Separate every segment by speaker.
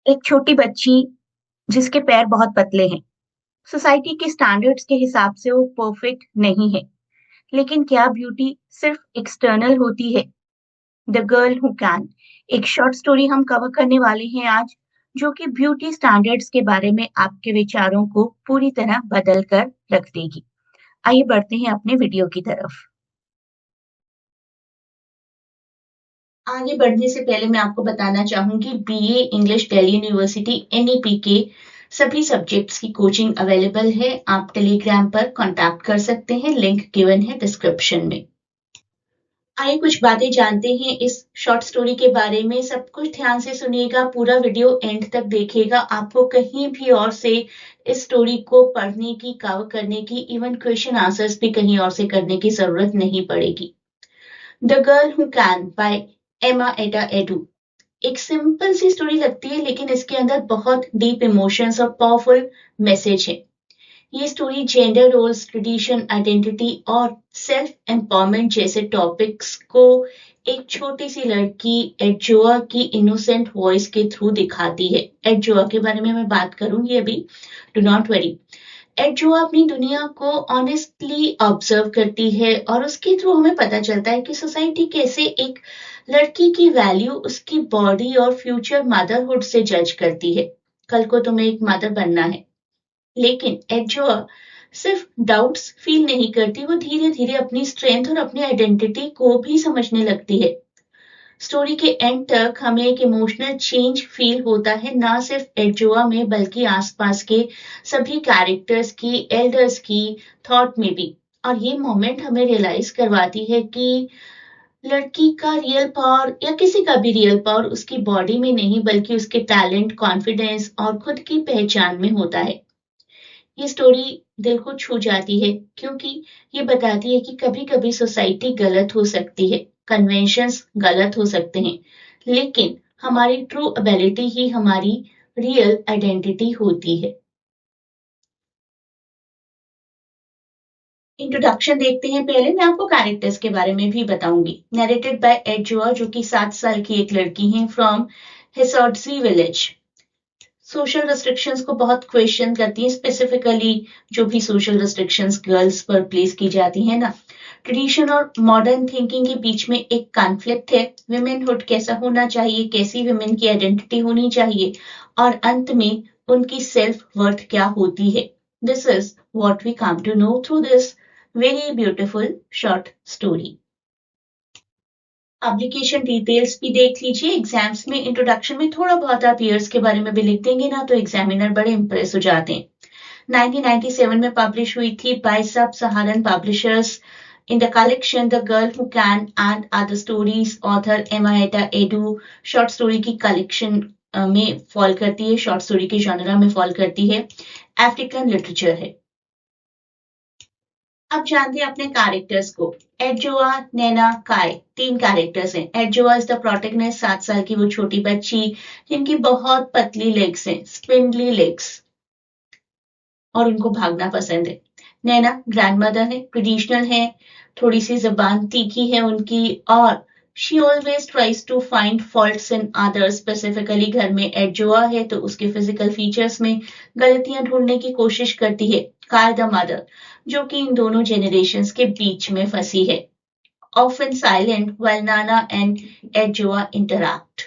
Speaker 1: एक छोटी बच्ची जिसके पैर बहुत पतले हैं। सोसाइटी के स्टैंडर्ड्स के हिसाब से वो परफेक्ट नहीं है। लेकिन क्या ब्यूटी सिर्फ एक्सटर्नल होती है? द गर्ल हु कैन, एक शॉर्ट स्टोरी हम कवर करने वाले हैं आज, जो कि ब्यूटी स्टैंडर्ड्स के बारे में आपके विचारों को पूरी तरह बदल कर रख देगी। आइए बढ़ते हैं अपने वीडियो की तरफ। आगे बढ़ने से पहले मैं आपको बताना चाहूंगी BA English Delhi university NEP के सभी सब्जेक्ट्स की कोचिंग अवेलेबल है। आप टेलीग्राम पर कांटेक्ट कर सकते हैं, लिंक गिवन है डिस्क्रिप्शन में। आइए कुछ बातें जानते हैं इस शॉर्ट स्टोरी के बारे में। सब कुछ ध्यान से सुनिएगा, पूरा वीडियो एंड तक देखिएगा। आपको कहीं भी और से इस स्टोरी को पढ़ने की, कवर करने की, इवन क्वेश्चन आंसर्स भी कहीं और से करने की जरूरत नहीं पड़ेगी। The Girl Who can buy एमा एडा एडू। एक सिंपल सी स्टोरी लगती है, लेकिन इसके अंदर बहुत डीप इमोशंस और पावरफुल मैसेज है। ये story gender roles, tradition, identity और सेल्फ एम्पावरमेंट जैसे टॉपिक्स को एक छोटी सी लड़की एडजोआ की इनोसेंट वॉइस के थ्रू दिखाती है। एडजोआ के बारे में मैं बात करूंगी अभी, डू नॉट वरी। एडजोआ अपनी दुनिया को ऑनेस्टली ऑब्जर्व करती है और उसके थ्रू हमें पता चलता है कि सोसाइटी कैसे एक लड़की की वैल्यू उसकी बॉडी और फ्यूचर मदरहुड से जज करती है। कल को तुम्हें एक मदर बनना है। लेकिन एडजोआ सिर्फ डाउट्स फील नहीं करती, वो धीरे धीरे अपनी स्ट्रेंथ और अपनी आइडेंटिटी को भी समझने लगती है। स्टोरी के एंड तक हमें एक इमोशनल चेंज फील होता है, ना सिर्फ एडजोआ में बल्कि आसपास के सभी कैरेक्टर्स की, एल्डर्स की थॉट में भी। और ये मोमेंट हमें रियलाइज करवाती है कि लड़की का रियल पावर या किसी का भी रियल पावर उसकी बॉडी में नहीं बल्कि उसके टैलेंट, कॉन्फिडेंस और खुद की पहचान में होता है। ये स्टोरी दिल को छू जाती है क्योंकि ये बताती है कि कभी-कभी सोसाइटी गलत हो सकती है, कन्वेंशंस गलत हो सकते हैं, लेकिन हमारी ट्रू एबिलिटी ही हमारी रियल आइडेंटिटी होती है। इंट्रोडक्शन देखते हैं। पहले मैं आपको कैरेक्टर्स के बारे में भी बताऊंगी। नरेटेड बाय एडजुआ, जो कि 7 साल की एक लड़की है फ्रॉम हिसोटजी विलेज। सोशल रिस्ट्रिक्शंस को बहुत क्वेश्चन करती है, स्पेसिफिकली जो भी सोशल रिस्ट्रिक्शंस गर्ल्स पर प्लेस की जाती है ना। ट्रेडिशन और मॉडर्न थिंकिंग के बीच में एक कॉन्फ्लिक्ट है। विमेनहुड कैसा होना चाहिए, कैसी विमेन की आइडेंटिटी होनी चाहिए, और अंत में उनकी सेल्फ वर्थ क्या होती है। This is what we come to know through this very beautiful short story. Application details भी देख लीजिए। एग्जाम्स में इंट्रोडक्शन में थोड़ा बहुत आप ईयर्स के बारे में भी लिख देंगे ना, तो एग्जामिनर बड़े इंप्रेस हो जाते हैं। 1997 में पब्लिश हुई थी by Sub-Saharan publishers in the collection The Girl Who Can and Other Stories. Author Ama Ata Aidoo short story की कलेक्शन में फॉल करती है, शॉर्ट स्टोरी के जॉनरा में फॉल करती है। अफ्रीकन लिटरेचर है। अब जानते हैं अपने कैरेक्टर्स को। एडजोआ, नैना, काय, 3 कैरेक्टर्स हैं। एडजोआ इज द प्रोटैगनिस्ट, 7 साल की वो छोटी बच्ची जिनकी बहुत पतली लेग्स हैं, स्पिंडली लेग्स, और उनको भागना पसंद है। नैना ग्रैंडमदर है, ट्रेडिशनल है, थोड़ी सी जबान तीखी है उनकी, और she always tries to find faults in others. Specifically घर में एडजोआ है तो उसके फिजिकल फीचर्स में गलतियां ढूंढने की कोशिश करती है। काय द मदर, जो कि इन दोनों जनरेशंस के बीच में फंसी है, often silent while Nana and Edjoa interact।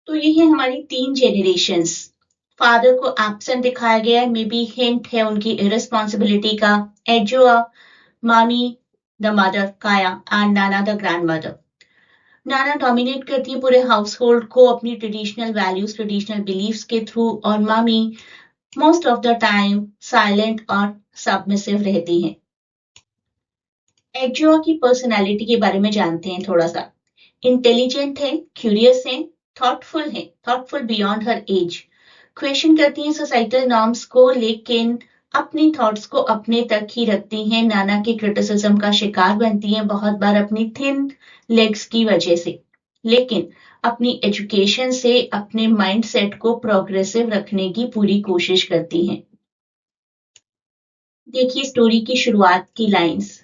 Speaker 1: तो ये है हमारी 3 जनरेशंस। फादर को एब्सेंट दिखाया गया है, मे बी हिंट है उनकी इरेस्पॉन्सिबिलिटी का। एडजोआ, मामी द मदर काया, and Nana the grand mother. Nana dominate करती है पूरे हाउस होल्ड को अपनी ट्रेडिशनल वैल्यूज, ट्रेडिशनल बिलीव्स के थ्रू, और मामी most of the time silent और सबमिसिव रहती हैं। एडजोआ की पर्सनैलिटी के बारे में जानते हैं थोड़ा सा। इंटेलिजेंट है, क्यूरियस है, thoughtful beyond her age. Question करती हैं सोसाइटल नॉर्म्स को, लेकिन अपनी थॉट्स को अपने तक ही रखती हैं। नाना की क्रिटिसिज्म का शिकार बनती हैं बहुत बार अपनी थिन लेग्स की वजह से, लेकिन अपनी एजुकेशन से अपने माइंडसेट को प्रोग्रेसिव रखने की पूरी कोशिश करती हैं। देखिए स्टोरी की शुरुआत की lines.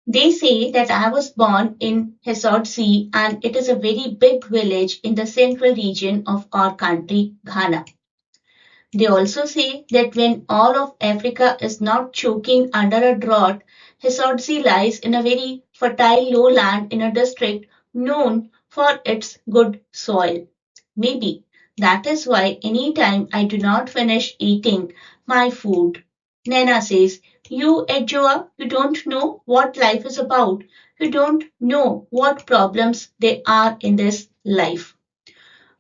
Speaker 1: They say that I was born in Hesotsi and it is a very big village in the central region of our country, Ghana. They also say that when all of Africa is not choking under a drought, Hesotsi lies in a very fertile lowland in a district known for its good soil. Maybe that is why anytime I do not finish eating my food, Nana says, "You, Edjoa, you don't know what life is about. You don't know what problems there are in this life."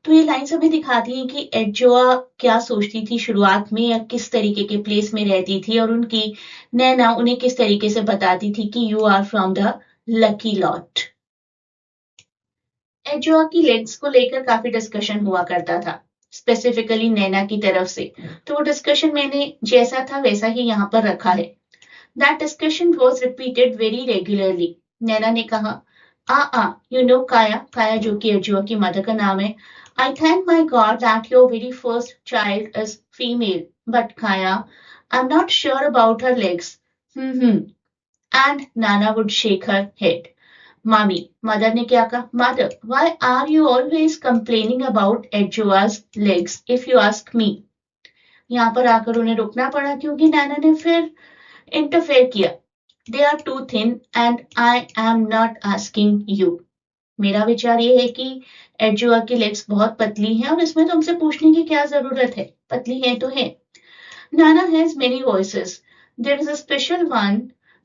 Speaker 1: तो ये lines हमें दिखाती हैं कि एडजोआ क्या सोचती थी शुरुआत में या किस तरीके के प्लेस में रहती थी और उनकी नैना उन्हें किस तरीके से बताती थी कि you are from the lucky lot. Adjoa की लेग्स को लेकर काफी डिस्कशन हुआ करता था, स्पेसिफिकली नैना की तरफ से। तो वो डिस्कशन मैंने जैसा था वैसा ही यहाँ पर रखा है। That discussion was repeated very regularly. Nana ने कहा, यू नो काया, काया जो कि एडजोआ की मदर का नाम है, I thank my God that your very first child is female. But Kaya, I'm not sure about her legs. And Nana would shake her head. Mommy, mother ने क्या कहा? Mother, why are you always complaining about Edjoa's legs, if you ask me? यहाँ पर आकर उन्हें रुकना पड़ा क्योंकि नाना ने फिर इंटरफेयर किया। They are too thin and I am not asking you. मेरा विचार ये है कि एडजुआ की लेग्स बहुत पतली हैं और इसमें तुमसे पूछने की क्या जरूरत है, पतली है तो है। Nana has many voices, there is a special one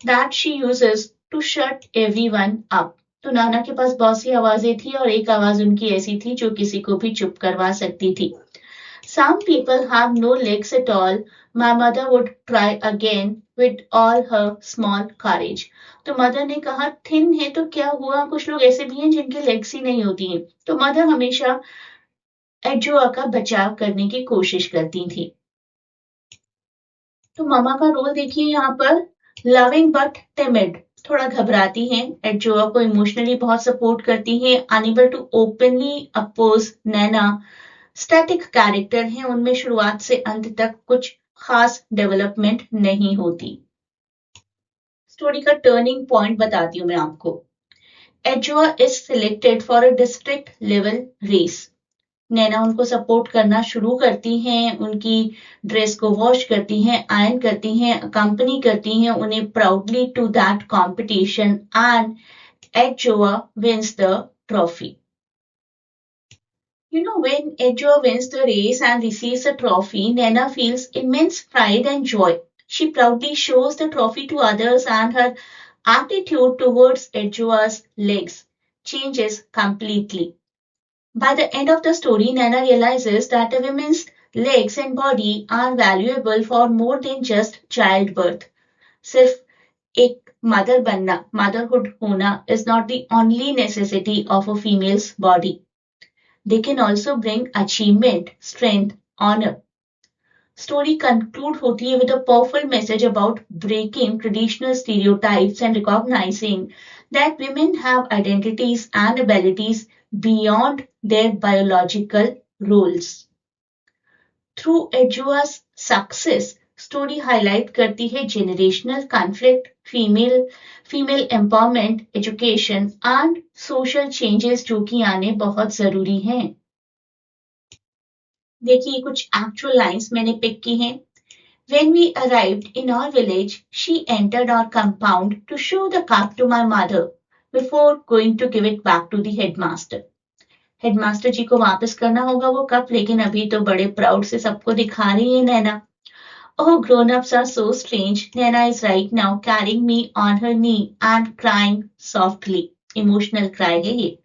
Speaker 1: that she uses to shut everyone up. तो नाना के पास बहुत सी आवाजें थी और एक आवाज उनकी ऐसी थी जो किसी को भी चुप करवा सकती थी। Some people have no legs at all. My mother would try again with all her small courage. तो मदर ने कहा थिन है तो क्या हुआ, कुछ लोग ऐसे भी हैं जिनके लेग्स ही नहीं होती हैं। तो मदर हमेशा एडजुआ का बचाव करने की कोशिश करती थी। तो मामा का रोल देखिए यहाँ पर, लविंग बट टिमिड, थोड़ा घबराती हैं, एडजुआ को इमोशनली बहुत सपोर्ट करती हैं, unable to openly oppose Naina, static character हैं, उनमें शुरुआत से अंत तक कुछ खास डेवलपमेंट नहीं होती। स्टोरी का टर्निंग पॉइंट बताती हूँ मैं आपको। Adjoa is selected for a district level race. Nana उनको सपोर्ट करना शुरू करती हैं, उनकी ड्रेस को वॉश करती हैं, आयरन करती हैं, कंपनी करती हैं उन्हें proudly to that competition and Adjoa wins the trophy. You know, when Edjoa wins the race and receives a trophy, Nana feels immense pride and joy. She proudly shows the trophy to others and her attitude towards Edjoa's legs changes completely. By the end of the story, Nana realizes that a woman's legs and body are valuable for more than just childbirth. सिर्फ एक mother बनना, motherhood होना is not the only necessity of a female's body. They can also bring achievement, strength, honor. Story conclude होती है with a powerful message about breaking traditional stereotypes and recognizing that women have identities and abilities beyond their biological roles. Through Edjoa's success, story highlight करती है generational conflict, female empowerment, education and social changes जो कि आने बहुत जरूरी हैं। देखिए कुछ एक्चुअल लाइंस मैंने पिक की हैं। When we arrived in our village, she entered our compound to show the cup to my mother before going to give it back to the headmaster. Headmaster ji को वापस करना होगा वो कप, लेकिन अभी तो बड़े प्राउड से सबको दिखा रही है नैना। Oh, grown-ups are so strange. Nana is right now carrying me on her knee and crying softly. Emotional cry है ये।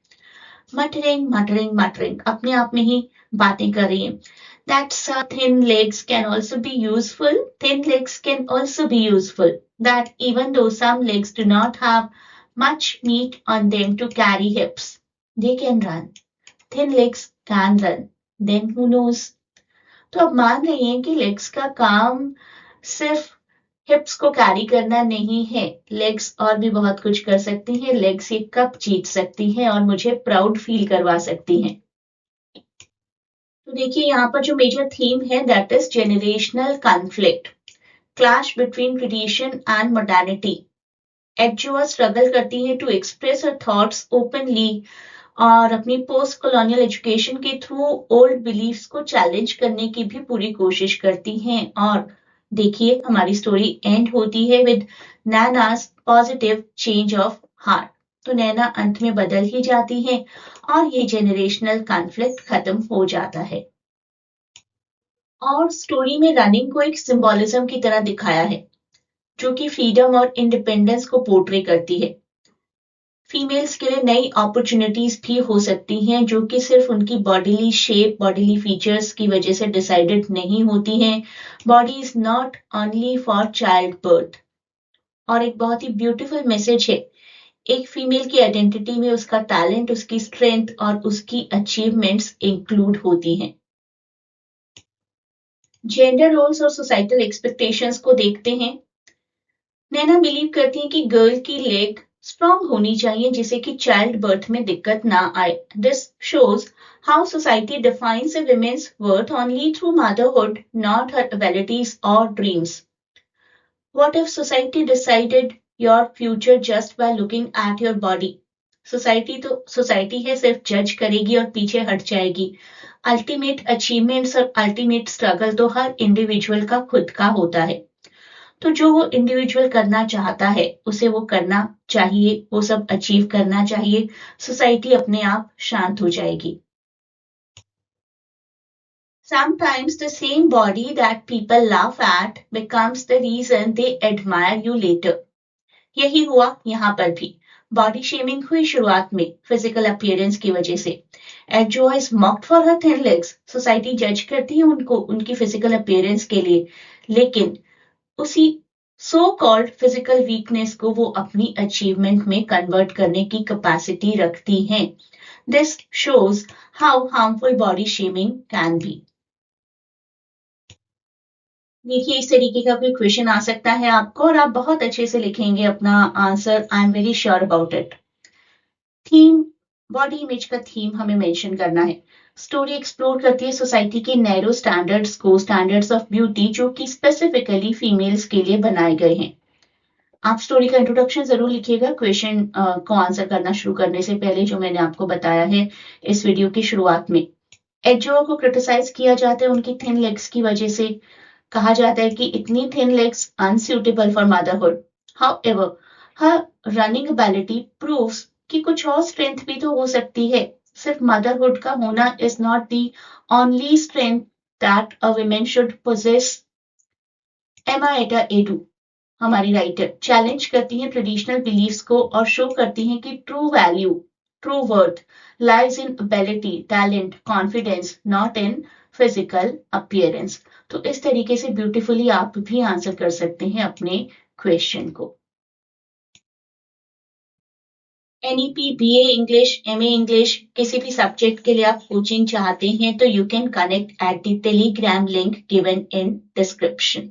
Speaker 1: Muttering, अपने आप में ही बातें कर रही है। That thin legs can also be useful. Thin legs can also be useful. That even though some legs do not have much meat on them to carry hips, they can run. Thin legs can run. Then who knows? तो अब मान रही हैं कि legs का काम सिर्फ हिप्स को कैरी करना नहीं है, लेग्स और भी बहुत कुछ कर सकती हैं। लेग्स ये कप जीत सकती हैं और मुझे प्राउड फील करवा सकती हैं। तो देखिए यहाँ पर जो मेजर थीम है that is generational conflict, clash between tradition and modernity. Adjoa struggle करती हैं to express her thoughts openly और अपनी पोस्ट कॉलोनियल एजुकेशन के थ्रू ओल्ड बिलीफ्स को चैलेंज करने की भी पूरी कोशिश करती हैं। और देखिए हमारी स्टोरी एंड होती है with Nana's positive change of heart. तो नैना अंत में बदल ही जाती हैं और ये जेनरेशनल कॉन्फ्लिक्ट खत्म हो जाता है। और स्टोरी में रनिंग को एक सिंबोलिज्म की तरह दिखाया है जो कि फ्रीडम और इंडिपेंडेंस को पोर्ट्रे करती है। फीमेल्स के लिए नई अपॉर्चुनिटीज भी हो सकती हैं जो कि सिर्फ उनकी बॉडीली शेप बॉडीली फीचर्स की वजह से डिसाइडेड नहीं होती हैं। Body is not only for child birth. और एक बहुत ही ब्यूटीफुल मैसेज है, एक फीमेल की आइडेंटिटी में उसका टैलेंट उसकी स्ट्रेंथ और उसकी अचीवमेंट्स इंक्लूड होती हैं। जेंडर रोल्स और सोसाइटल एक्सपेक्टेशंस को देखते हैं। नैना बिलीव करती है कि गर्ल की लेग स्ट्रॉन्ग होनी चाहिए जिससे कि चाइल्ड बर्थ में दिक्कत ना आए। This shows how society defines a woman's worth only through motherhood not her abilities और dreams. What if society decided your future just by looking at your body. Society है सिर्फ जज करेगी और पीछे हट जाएगी। अल्टीमेट अचीवमेंट्स और अल्टीमेट स्ट्रगल तो हर इंडिविजुअल का खुद का होता है। तो जो वो इंडिविजुअल करना चाहता है उसे वो करना चाहिए, वो सब अचीव करना चाहिए। सोसाइटी अपने आप शांत हो जाएगी। Sometimes the same body that people laugh at becomes the reason they admire you later. यही हुआ यहाँ पर भी। बॉडी शेमिंग हुई शुरुआत में फिजिकल अपीयरेंस की वजह से। Adjoa is mocked for her thin legs. Society जज करती है उनको उनकी फिजिकल अपीयरेंस के लिए, लेकिन उसी सो कॉल्ड फिजिकल वीकनेस को वो अपनी अचीवमेंट में कन्वर्ट करने की कैपेसिटी रखती हैं। This shows how harmful body shaming can be. देखिए इस तरीके का कोई क्वेश्चन आ सकता है आपको और आप बहुत अच्छे से लिखेंगे अपना answer. I am very sure about it. Theme, body image का थीम हमें मेंशन करना है। स्टोरी एक्सप्लोर करती है सोसाइटी के नैरो स्टैंडर्ड्स को, स्टैंडर्ड्स ऑफ ब्यूटी जो कि स्पेसिफिकली फीमेल्स के लिए बनाए गए हैं। आप स्टोरी का इंट्रोडक्शन जरूर लिखिएगा क्वेश्चन को आंसर करना शुरू करने से पहले, जो मैंने आपको बताया है इस वीडियो की शुरुआत में। एडजुआ को क्रिटिसाइज किया जाता है उनकी थिन लेग्स की वजह से। कहा जाता है कि इतनी thin legs unsuitable for motherhood. However her running ability proves कि कुछ और स्ट्रेंथ भी तो हो सकती है। सिर्फ मदरहुड का होना is not the only strength that a woman should possess. Ama Ata edu, हमारी राइटर, चैलेंज करती हैं ट्रेडिशनल बिलीफ्स को और शो करती हैं कि true value, true worth lies in ability, talent, confidence, not in physical appearance. तो इस तरीके से ब्यूटीफुली आप भी आंसर कर सकते हैं अपने क्वेश्चन को। NEP, BA English, MA English, किसी भी सब्जेक्ट के लिए आप कोचिंग चाहते हैं तो you can connect at the Telegram link given in description.